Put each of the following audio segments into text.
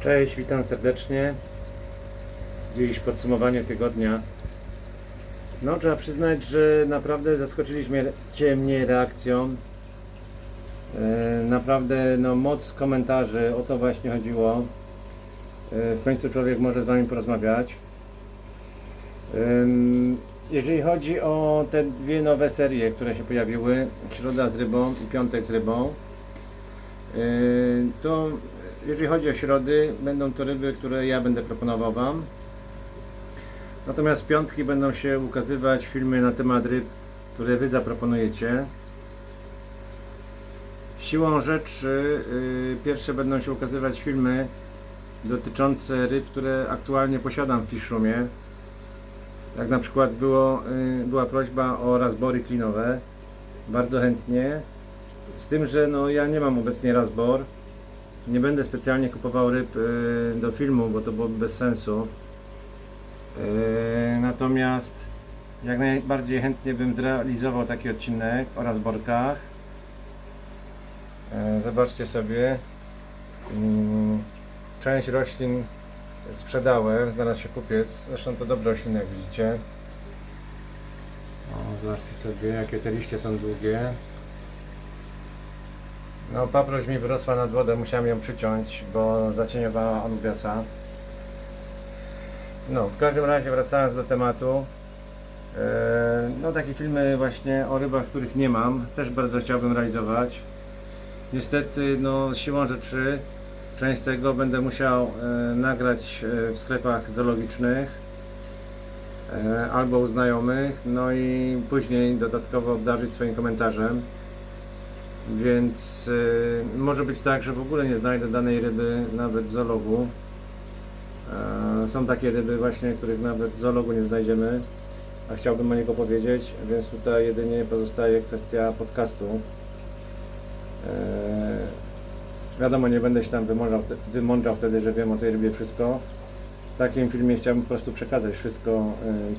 Cześć, witam serdecznie. Dziś podsumowanie tygodnia. No, trzeba przyznać, że naprawdę zaskoczyliście mnie reakcją. Naprawdę, no, moc komentarzy, o to właśnie chodziło. W końcu człowiek może z Wami porozmawiać. Jeżeli chodzi o te dwie nowe serie, które się pojawiły, Środa z rybą i Piątek z rybą, to jeżeli chodzi o środy, będą to ryby, które ja będę proponował Wam. Natomiast w piątki będą się ukazywać filmy na temat ryb, które Wy zaproponujecie. Siłą rzeczy pierwsze będą się ukazywać filmy dotyczące ryb, które aktualnie posiadam w Fishroomie. Jak na przykład była prośba o razbory klinowe. Bardzo chętnie. Z tym, że no, ja nie mam obecnie razbor. Nie będę specjalnie kupował ryb do filmu, bo to byłoby bez sensu. Natomiast jak najbardziej chętnie bym zrealizował taki odcinek o razborkach. Zobaczcie sobie. Część roślin sprzedałem, znalazł się kupiec. Zresztą to dobre rośliny, jak widzicie. Zobaczcie sobie, jakie te liście są długie. No, paproć mi wyrosła nad wodę, musiałem ją przyciąć, bo zacieniowała anubiasa. No, w każdym razie wracając do tematu, no, takie filmy właśnie o rybach, których nie mam, też bardzo chciałbym realizować. Niestety, no, siłą rzeczy część z tego będę musiał nagrać w sklepach zoologicznych albo u znajomych, no i później dodatkowo obdarzyć swoim komentarzem. Więc może być tak, że w ogóle nie znajdę danej ryby nawet w zoologu. Są takie ryby właśnie, których nawet w zoologu nie znajdziemy, a chciałbym o niego powiedzieć, więc tutaj jedynie pozostaje kwestia podcastu. Wiadomo, nie będę się tam wymądrzał wtedy, że wiem o tej rybie wszystko. W takim filmie chciałbym po prostu przekazać wszystko,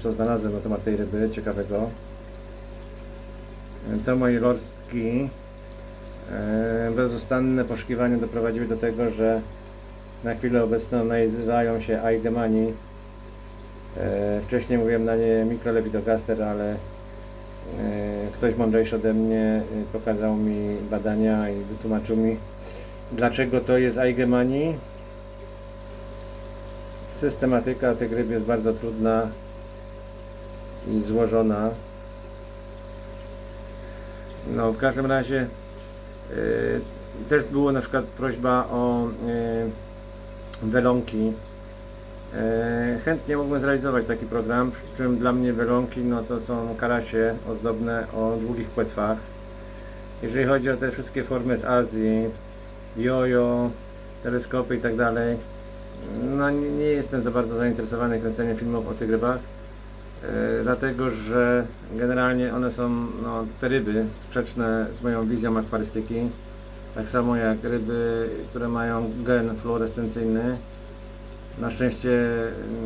co znalazłem na temat tej ryby ciekawego. To moje lorski. Bezustanne poszukiwania doprowadziły do tego, że na chwilę obecną nazywają się aigemani. Wcześniej mówiłem na nie Microlepidogaster, ale ktoś mądrzejszy ode mnie pokazał mi badania i wytłumaczył mi, dlaczego to jest aigemani. Systematyka tych ryb jest bardzo trudna i złożona. No, w każdym razie też było na przykład prośba o welonki. Chętnie mógłbym zrealizować taki program, przy czym dla mnie welonki, no, to są karasie ozdobne o długich płetwach. Jeżeli chodzi o te wszystkie formy z Azji, jojo, teleskopy i tak dalej, no, nie jestem za bardzo zainteresowany kręceniem filmów o tych rybach, dlatego że generalnie one są, no, te ryby, sprzeczne z moją wizją akwarystyki, tak samo jak ryby, które mają gen fluorescencyjny. Na szczęście,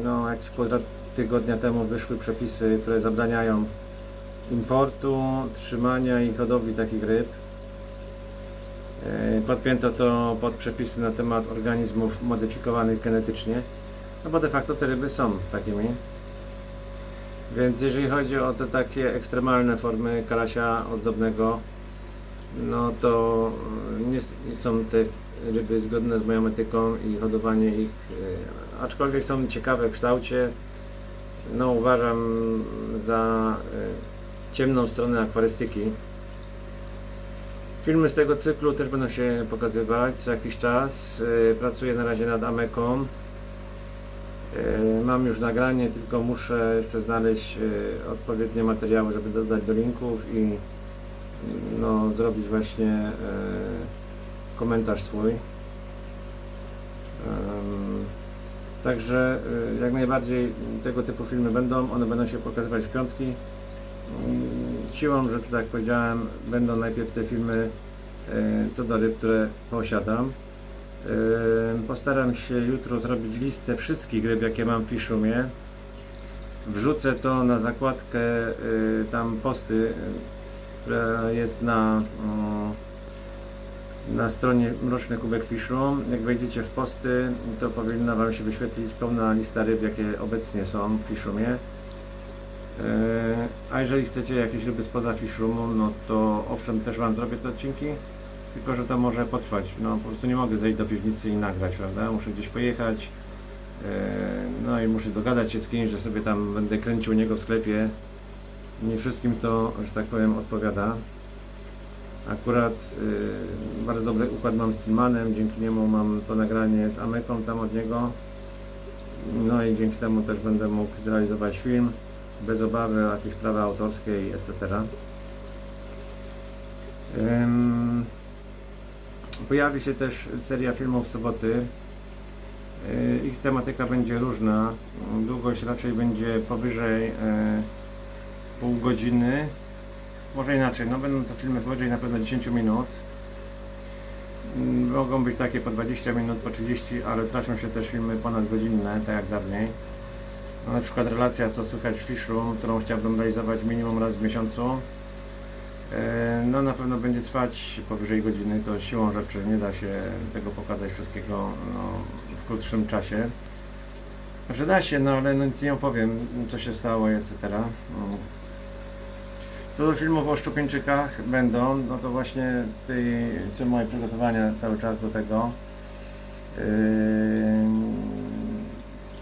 no, jakieś półtora tygodnia temu wyszły przepisy, które zabraniają importu, trzymania i hodowli takich ryb. Podpięto to pod przepisy na temat organizmów modyfikowanych genetycznie, no bo de facto te ryby są takimi. Więc jeżeli chodzi o te takie ekstremalne formy karasia ozdobnego, no to nie są te ryby zgodne z moją etyką i hodowanie ich, aczkolwiek są ciekawe w kształcie, no, uważam za ciemną stronę akwarystyki. Filmy z tego cyklu też będą się pokazywać co jakiś czas. Pracuję na razie nad Ameką. Mam już nagranie, tylko muszę jeszcze znaleźć odpowiednie materiały, żeby dodać do linków i, no, zrobić właśnie komentarz swój. Także jak najbardziej tego typu filmy będą, one będą się pokazywać w piątki. Siłą rzeczy, tak jak powiedziałem, będą najpierw te filmy co do ryb, które posiadam. Postaram się jutro zrobić listę wszystkich ryb, jakie mam w Fishroomie. Wrzucę to na zakładkę tam posty, która jest na na stronie Mroczny Kubek Fish Room. Jak wejdziecie w posty, to powinna Wam się wyświetlić pełna lista ryb, jakie obecnie są w Fish Roomie. A jeżeli chcecie jakieś ryby spoza Fish Roomu, no to owszem, też Wam zrobię te odcinki, tylko że to może potrwać. No po prostu nie mogę zejść do piwnicy i nagrać, prawda? Muszę gdzieś pojechać, no i muszę dogadać się z kimś, że sobie tam będę kręcił u niego w sklepie. Nie wszystkim to, że tak powiem, odpowiada. Akurat bardzo dobry układ mam z Tillmanem, dzięki niemu mam to nagranie z Ameką tam od niego. No i dzięki temu też będę mógł zrealizować film bez obawy o jakieś prawa autorskie i etc. Pojawi się też seria filmów w soboty. Ich tematyka będzie różna. Długość raczej będzie powyżej pół godziny. Może inaczej, no będą to filmy powyżej na pewno 10 minut. Mogą być takie po 20 minut, po 30, ale trafią się też filmy ponadgodzinne, tak jak dawniej. No, na przykład relacja Co słychać w Fish Room, którą chciałbym realizować minimum raz w miesiącu. No na pewno będzie trwać powyżej godziny, to siłą rzeczy nie da się tego pokazać wszystkiego w krótszym czasie. Znaczy da się, no ale no, nic nie opowiem, co się stało, etc. Co do filmów o szczupieńczykach będą, no to właśnie są moje przygotowania cały czas do tego.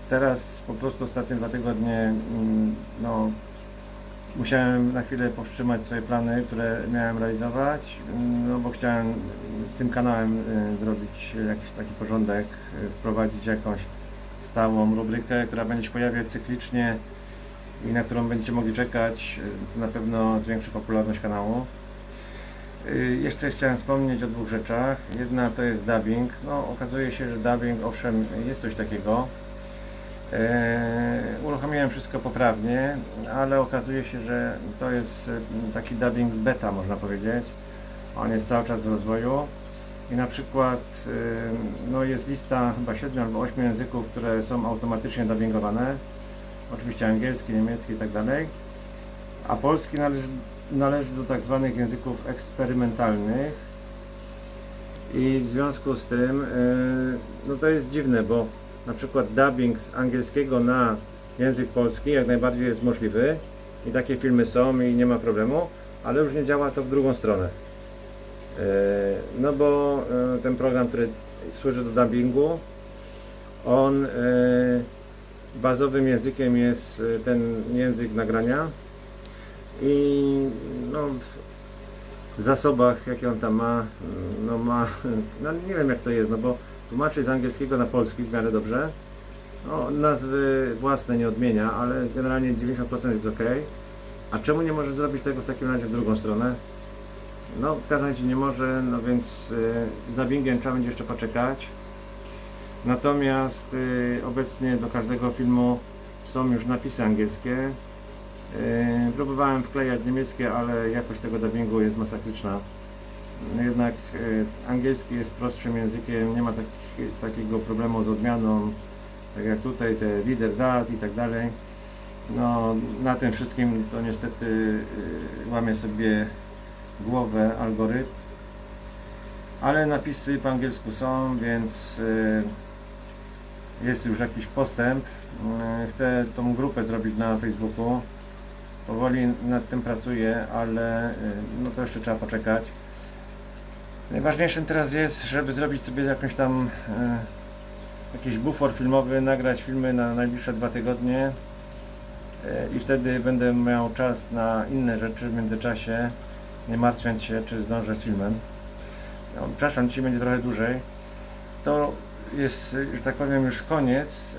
Teraz po prostu ostatnie 2 tygodnie no, musiałem na chwilę powstrzymać swoje plany, które miałem realizować, no bo chciałem z tym kanałem zrobić jakiś taki porządek, wprowadzić jakąś stałą rubrykę, która będzie się pojawiać cyklicznie i na którą będziecie mogli czekać. To na pewno zwiększy popularność kanału. Jeszcze chciałem wspomnieć o 2 rzeczach. Jedna to jest dubbing. No, okazuje się, że dubbing, owszem, jest coś takiego. Uruchomiłem wszystko poprawnie, ale okazuje się, że to jest taki dubbing beta, można powiedzieć. On jest cały czas w rozwoju i na przykład no jest lista chyba 7 albo 8 języków, które są automatycznie dubbingowane. Oczywiście angielski, niemiecki i tak dalej. A polski należy do tak zwanych języków eksperymentalnych. I w związku z tym no to jest dziwne, bo na przykład dubbing z angielskiego na język polski jak najbardziej jest możliwy i takie filmy są i nie ma problemu, ale już nie działa to w drugą stronę. No bo ten program, który służy do dubbingu, on bazowym językiem jest ten język nagrania i no, w zasobach, jakie on tam ma, no nie wiem jak to jest, no bo tłumaczy z angielskiego na polski w miarę dobrze. No, nazwy własne nie odmienia, ale generalnie 90% jest ok. A czemu nie może zrobić tego w takim razie w drugą stronę? No w każdym razie nie może, no więc z dubbingiem trzeba będzie jeszcze poczekać. Natomiast obecnie do każdego filmu są już napisy angielskie. Próbowałem wklejać niemieckie, ale jakość tego dubbingu jest masakryczna. Jednak angielski jest prostszym językiem, nie ma takiego problemu z odmianą, tak jak tutaj te leader does i tak dalej. No, na tym wszystkim to niestety łamie sobie głowę algorytm. Ale napisy po angielsku są, więc jest już jakiś postęp. Chcę tą grupę zrobić na Facebooku. Powoli nad tym pracuję, ale no to jeszcze trzeba poczekać. Najważniejszym teraz jest, żeby zrobić sobie jakąś tam jakiś bufor filmowy, nagrać filmy na najbliższe 2 tygodnie i wtedy będę miał czas na inne rzeczy w międzyczasie, nie martwiąc się, czy zdążę z filmem. No, przepraszam, dzisiaj będzie trochę dłużej. To jest, że tak powiem, już koniec,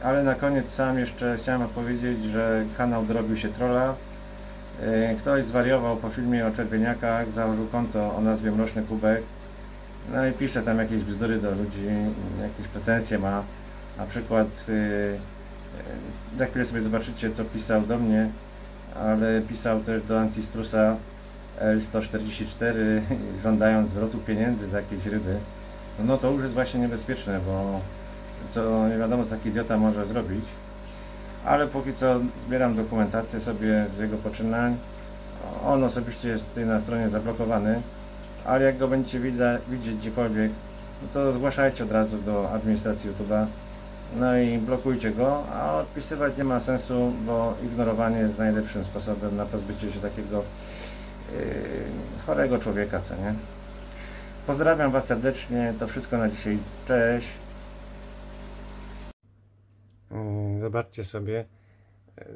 ale na koniec sam jeszcze chciałem powiedzieć, że kanał dorobił się trolla. Ktoś zwariował po filmie o czerwieniakach, założył konto o nazwie Mroczny Kubek, no i pisze tam jakieś bzdury do ludzi, jakieś pretensje ma. Na przykład za chwilę sobie zobaczycie, co pisał do mnie, ale pisał też do Ancistrusa L144, żądając zwrotu pieniędzy za jakieś ryby. No to już jest właśnie niebezpieczne, bo co nie wiadomo, co taki idiota może zrobić. Ale póki co zbieram dokumentację sobie z jego poczynań. On osobiście jest tutaj na stronie zablokowany. ale jak go będziecie widzieć gdziekolwiek, no to zgłaszajcie od razu do administracji YouTube'a, no i blokujcie go, a odpisywać nie ma sensu, bo ignorowanie jest najlepszym sposobem na pozbycie się takiego chorego człowieka, co nie? Pozdrawiam Was serdecznie, to wszystko na dzisiaj, cześć! Zobaczcie sobie,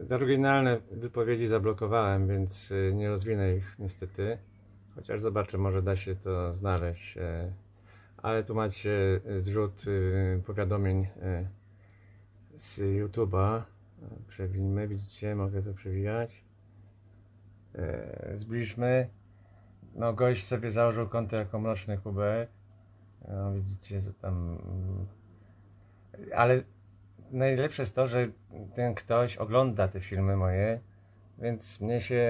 te oryginalne wypowiedzi zablokowałem, więc nie rozwinę ich niestety, chociaż zobaczę, może da się to znaleźć, ale tu macie zrzut powiadomień z YouTube'a. Przewijmy, widzicie, mogę to przewijać. Zbliżmy. No, gość sobie założył konto jako Mroczny Kubek. No, widzicie, co tam. Ale najlepsze jest to, że ten ktoś ogląda te filmy moje, więc mnie się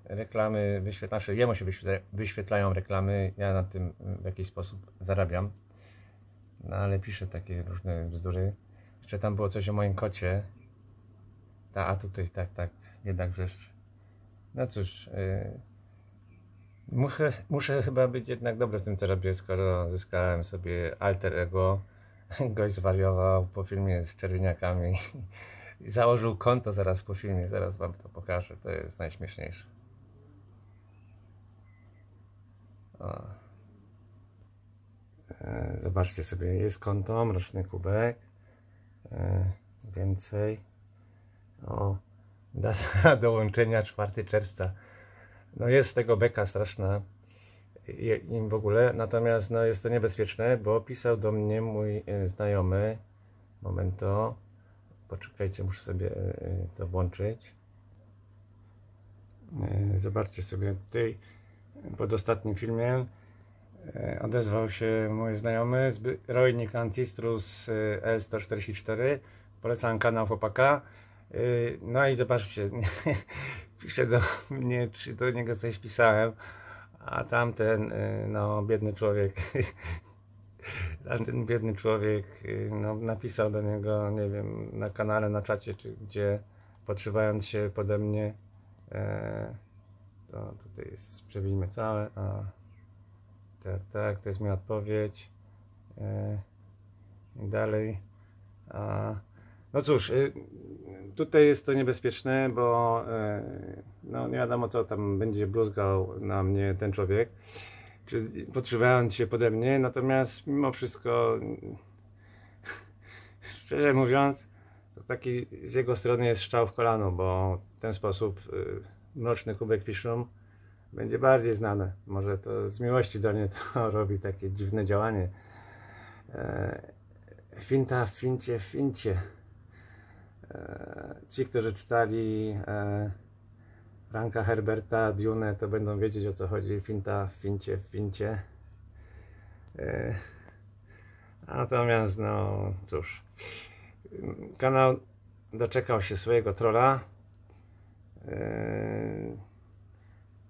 reklamy wyświetlają, znaczy jemu się wyświetlają reklamy, ja na tym w jakiś sposób zarabiam. No ale piszę takie różne bzdury. Jeszcze tam było coś o moim kocie. A tutaj tak, biedak wrzeszczy. No cóż, muszę chyba być jednak dobry w tym, co robię, skoro zyskałem sobie alter ego. Gość zwariował po filmie z czerwieniakami i założył konto zaraz po filmie, zaraz wam to pokażę, to jest najśmieszniejsze. O. Zobaczcie sobie, jest konto Mroczny Kubek. Więcej. O, data dołączenia 4 czerwca. No jest z tego beka straszna im w ogóle, natomiast no jest to niebezpieczne, bo pisał do mnie mój znajomy. Momento, poczekajcie, muszę sobie to włączyć. Zobaczcie sobie tutaj pod ostatnim filmem odezwał się mój znajomy zbrojnik Ancistrus L144. Polecam kanał chłopaka. No i zobaczcie, pisze do mnie, czy do niego coś pisałem, a tamten, no biedny człowiek, tamten biedny człowiek, no napisał do niego, nie wiem, na kanale, na czacie, czy gdzie, podszywając się pode mnie, to tutaj jest, przewijmy całe, tak, to jest moja odpowiedź, i dalej, no cóż, tutaj jest to niebezpieczne, bo no nie wiadomo, co tam będzie bluzgał na mnie ten człowiek, czy podszywając się pode mnie, natomiast mimo wszystko, szczerze mówiąc, to taki z jego strony jest strzał w kolano, bo w ten sposób Mroczny Kubek Fiszum będzie bardziej znane. Może to z miłości do mnie to robi takie dziwne działanie. Finta w fincie. Ci, którzy czytali Franka Herberta Dune, to będą wiedzieć, o co chodzi. Finta w fincie. Natomiast no cóż, kanał doczekał się swojego trolla.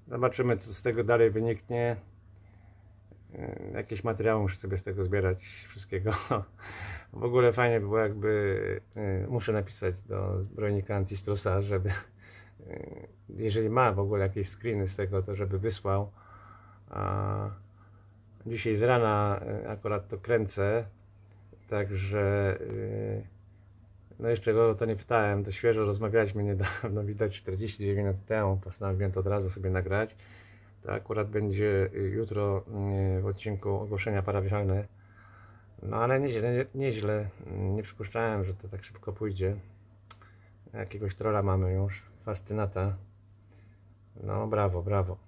Zobaczymy, co z tego dalej wyniknie. Jakieś materiały muszę sobie z tego zbierać, wszystkiego. W ogóle fajnie by było, jakby, muszę napisać do zbrojnika Ancistrusa, żeby, jeżeli ma w ogóle jakieś screeny z tego, to żeby wysłał. Dzisiaj z rana akurat to kręcę, także no jeszcze go o to nie pytałem, to świeżo rozmawialiśmy niedawno, widać 49 minut temu, postanowiłem to od razu sobie nagrać. To akurat będzie jutro w odcinku ogłoszenia parafialne. No ale nieźle, nie przypuszczałem, że to tak szybko pójdzie. Jakiegoś trolla mamy już, fascynata. No brawo.